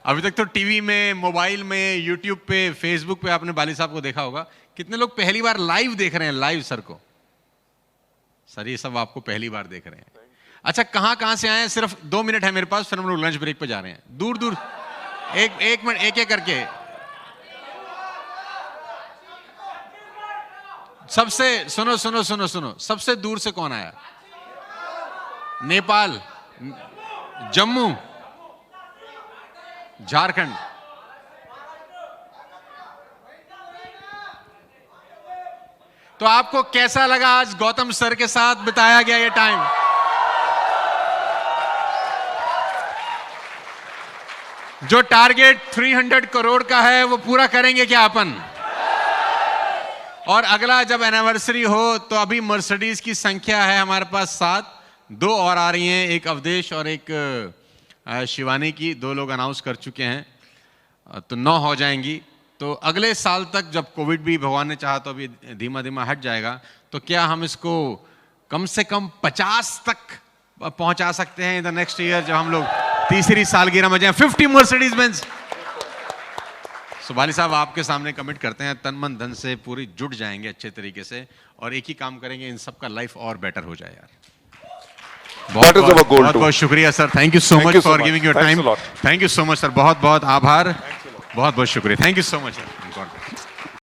अभी तक तो टीवी में, मोबाइल में, यूट्यूब पे, फेसबुक पे आपने बाली साहब को देखा होगा। कितने लोग पहली बार लाइव देख रहे हैं, लाइव सर को? सर ये सब आपको पहली बार देख रहे हैं। अच्छा, कहां कहां से आए हैं? सिर्फ 2 मिनट है मेरे पास, फिर हम लोग लंच ब्रेक पे जा रहे हैं। दूर दूर एक मिनट, एक करके सबसे सुनो सुनो सुनो सुनो, सबसे दूर से कौन आया? नेपाल, जम्मू, झारखंड। तो आपको कैसा लगा आज गौतम सर के साथ बिताया गया ये टाइम? जो टारगेट 300 करोड़ का है वो पूरा करेंगे क्या अपन? और अगला जब एनिवर्सरी हो तो अभी मर्सिडीज की संख्या है हमारे पास 7, 2 और आ रही हैं, एक अवधेश और एक शिवानी की, 2 लोग अनाउंस कर चुके हैं, तो 9 हो जाएंगी। तो अगले साल तक जब कोविड भी भगवान ने चाहा तो अभी धीमा धीमा हट जाएगा, तो क्या हम इसको कम से कम 50 तक पहुंचा सकते हैं इन द नेक्स्ट ईयर, जब हम लोग तीसरी सालगिरह में जाएं, 50 मर्सिडीज बेंज। सुबाली साहब आपके सामने कमिट करते हैं, तन मन धन से पूरी जुट जाएंगे अच्छे तरीके से, और एक ही काम करेंगे, इन सबका लाइफ और बेटर हो जाए यार। बहुत बहुत शुक्रिया sir, thank you so much for giving your time. Thank you so much sir, बहुत बहुत आभार, बहुत बहुत शुक्रिया, thank you so much sir.